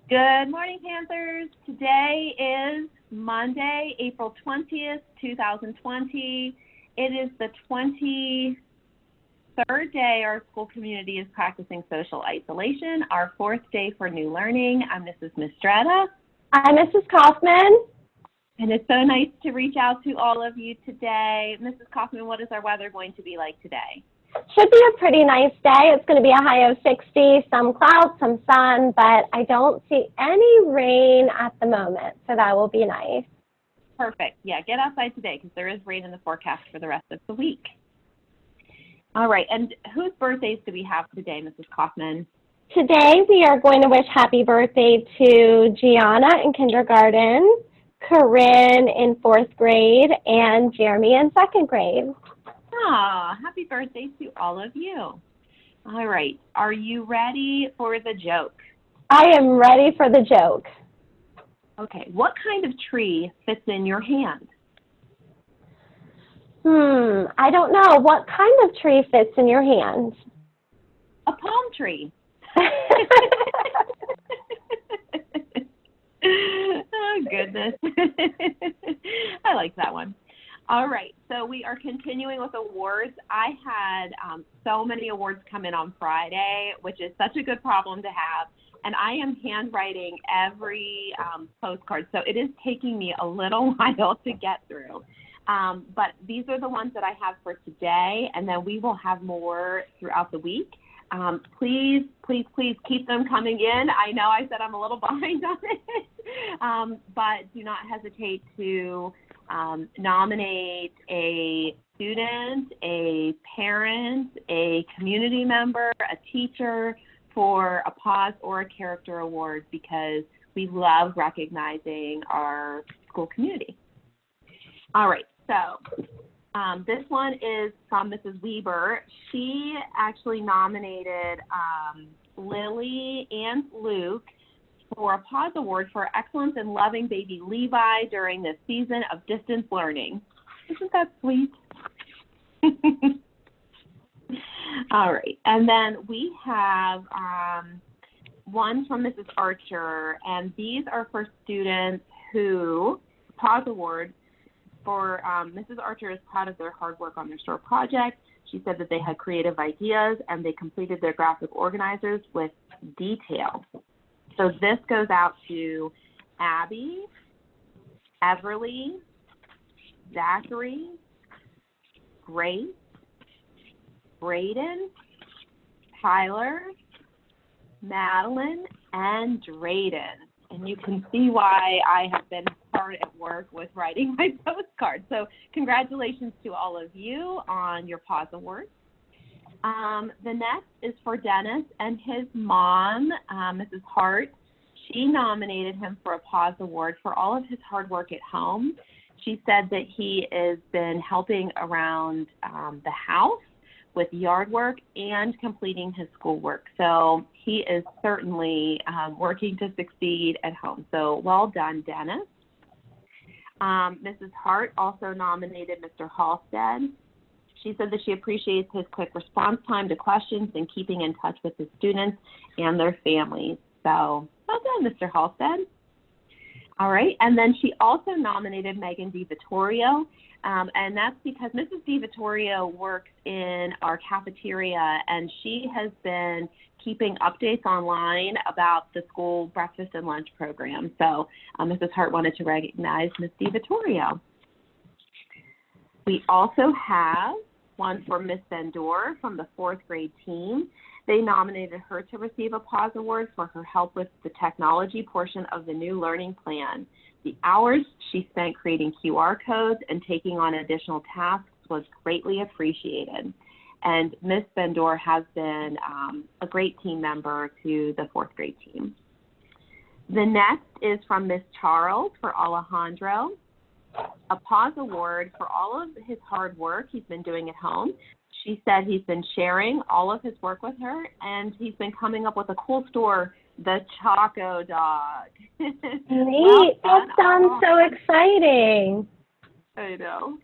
Good morning, Panthers. Today is Monday, April 20th, 2020. It is the 23rd day our school community is practicing social isolation, our fourth day for new learning. I'm Mrs. Mistretta. I'm Mrs. Kaufman. And it's so nice to reach out to all of you today. Mrs. Kaufman, what is our weather going to be like today? Should be a pretty nice day. It's going to be a high of 60, some clouds, some sun, but I don't see any rain at the moment, so that will be nice. Perfect. Yeah, get outside today because there is rain in the forecast for the rest of the week. All right, and whose birthdays do we have today, Mrs. Kaufman? Today we are going to wish happy birthday to Gianna in kindergarten, Corinne in 4th grade, and Jeremy in 2nd grade. Ah, happy birthday to all of you. All right, are you ready for the joke? I am ready for the joke. Okay, what kind of tree fits in your hand? I don't know. What kind of tree fits in your hand? A palm tree. Oh, goodness. I like that one. All right, so we are continuing with awards. I had so many awards come in on Friday, which is such a good problem to have, and I am handwriting every postcard, so it is taking me a little while to get through. But these are the ones that I have for today, and then we will have more throughout the week. Please keep them coming in. I know I said I'm a little behind on it, but do not hesitate to nominate a student, a parent, a community member, a teacher for a pause or a character award because we love recognizing our school community. All right, so this one is from Mrs. Weber. She actually nominated Lily and Luke for a pause award for excellence in loving baby Levi during this season of distance learning. Isn't that sweet? All right, and then we have one from Mrs. Archer, and these are for students who, pause award for Mrs. Archer is proud of their hard work on their store project. She said that they had creative ideas and they completed their graphic organizers with detail. So this goes out to Abby, Everly, Zachary, Grace, Braden, Tyler, Madeline, and Drayden. And you can see why I have been hard at work with writing my postcard. So congratulations to all of you on your pause award. The next is for Dennis and his mom, Mrs. Hart. She nominated him for a pause award for all of his hard work at home. She said that he has been helping around the house with yard work and completing his schoolwork. So he is certainly working to succeed at home. So well done, Dennis. Mrs. Hart also nominated Mr. Halstead. She said that she appreciates his quick response time to questions and keeping in touch with his students and their families. So well done, Mr. Halstead. All right, and then she also nominated Megan DiVittorio, and that's because Mrs. DiVittorio works in our cafeteria, and she has been keeping updates online about the school breakfast and lunch program. So Mrs. Hart wanted to recognize Ms. DiVittorio. We also have one for Ms. Bendor from the 4th grade team. They nominated her to receive a pause award for her help with the technology portion of the new learning plan. The hours she spent creating QR codes and taking on additional tasks was greatly appreciated. And Ms. Bendor has been a great team member to the 4th grade team. The next is from Ms. Charles for Alejandro, a pause award for all of his hard work he's been doing at home. She said he's been sharing all of his work with her, and he's been coming up with a cool store, the Choco Dog. Neat. That sounds so exciting. I know.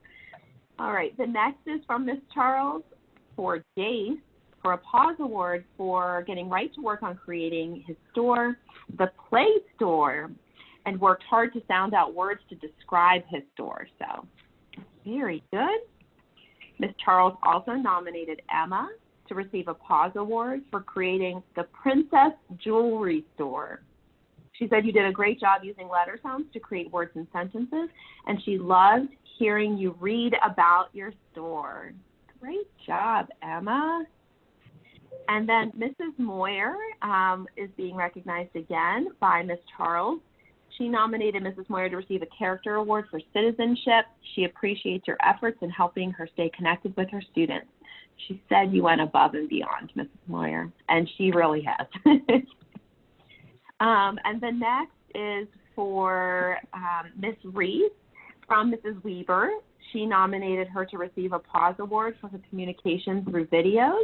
All right. The next is from Miss Charles for Jace for a Pause Award for getting right to work on creating his store, the Play Store, and worked hard to sound out words to describe his store. So, very good. Ms. Charles also nominated Emma to receive a Pause Award for creating the Princess Jewelry Store. She said you did a great job using letter sounds to create words and sentences, and she loved hearing you read about your store. Great job, Emma. And then Mrs. Moyer is being recognized again by Ms. Charles. She nominated Mrs. Moyer to receive a character award for citizenship. She appreciates your efforts in helping her stay connected with her students. She said you went above and beyond, Mrs. Moyer, and she really has. And the next is for Ms. Reese from Mrs. Weber. She nominated her to receive a Pause Award for her communication through videos.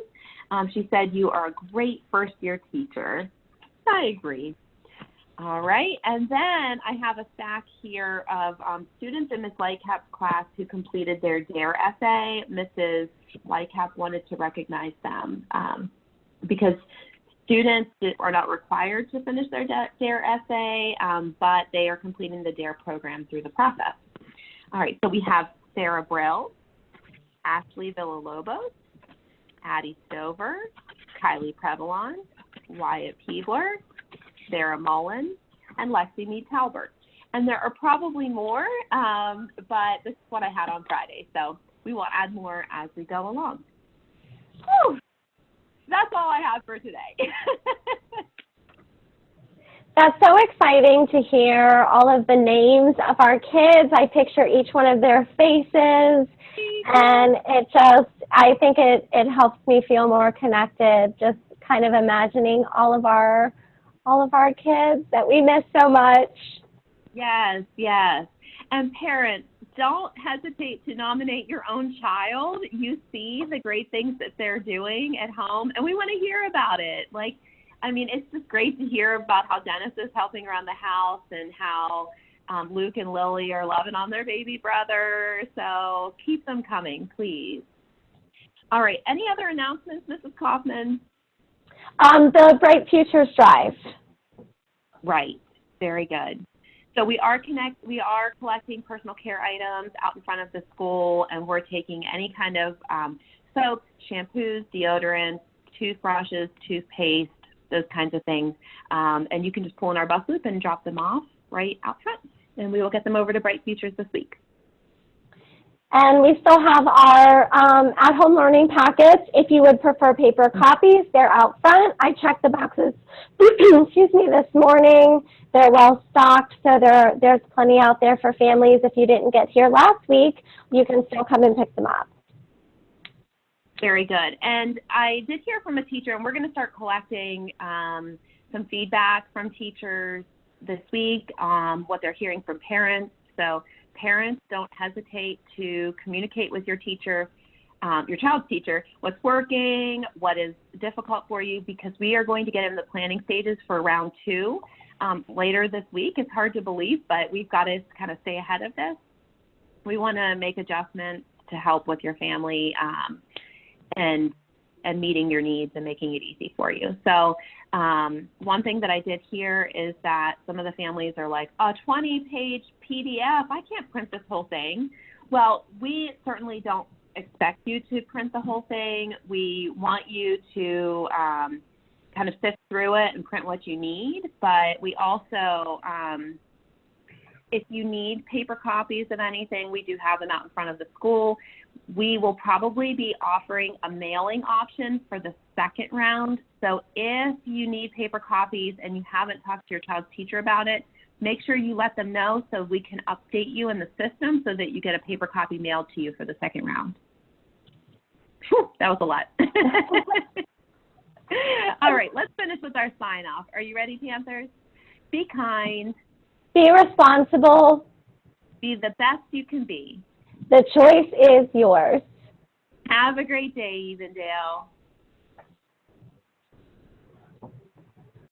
She said you are a great first-year teacher. I agree. All right, and then I have a stack here of students in Ms. Lightcap's class who completed their DARE essay. Mrs. Lightcap wanted to recognize them because students are not required to finish their DARE essay, but they are completing the DARE program through the process. All right, so we have Sarah Brill, Ashley Villalobos, Addie Stover, Kylie Prevalon, Wyatt Peebler, Sarah Mullen, and Lexi Mead Talbert. And there are probably more, but this is what I had on Friday, so we will add more as we go along. Whew. That's all I have for today. That's so exciting to hear all of the names of our kids. I picture each one of their faces, and I think it helps me feel more connected, just kind of imagining all of our kids that we miss so much. Yes, yes. And parents, don't hesitate to nominate your own child. You see the great things that they're doing at home, and we want to hear about it. It's just great to hear about how Dennis is helping around the house and how Luke and Lily are loving on their baby brother. So keep them coming, please. All right. Any other announcements, Mrs. Kaufman? The Bright Futures Drive. Right. Very good. So we are collecting personal care items out in front of the school, and we're taking any kind of soaps, shampoos, deodorants, toothbrushes, toothpaste, those kinds of things. And you can just pull in our bus loop and drop them off right out front, and we will get them over to Bright Futures this week. And we still have our at-home learning packets. If you would prefer paper copies, they're out front. I checked the boxes, this morning. They're well stocked, so there's plenty out there for families. If you didn't get here last week, you can still come and pick them up. Very good. And I did hear from a teacher, and we're going to start collecting some feedback from teachers this week on what they're hearing from parents. So parents, don't hesitate to communicate with your teacher, your child's teacher, what's working, what is difficult for you, because we are going to get in the planning stages for round 2 later this week. It's hard to believe, but we've got to kind of stay ahead of this. We want to make adjustments to help with your family and meeting your needs and making it easy for you. So one thing that I did hear is that some of the families are like, a 20-page PDF, I can't print this whole thing. Well, we certainly don't expect you to print the whole thing. We want you to kind of sift through it and print what you need, but we also, if you need paper copies of anything, we do have them out in front of the school. We will probably be offering a mailing option for the second round. So if you need paper copies and you haven't talked to your child's teacher about it, make sure you let them know so we can update you in the system so that you get a paper copy mailed to you for the second round. Whew, that was a lot. All right, let's finish with our sign off. Are you ready, Panthers? Be kind. Be responsible. Be the best you can be. The choice is yours. Have a great day, Evendale.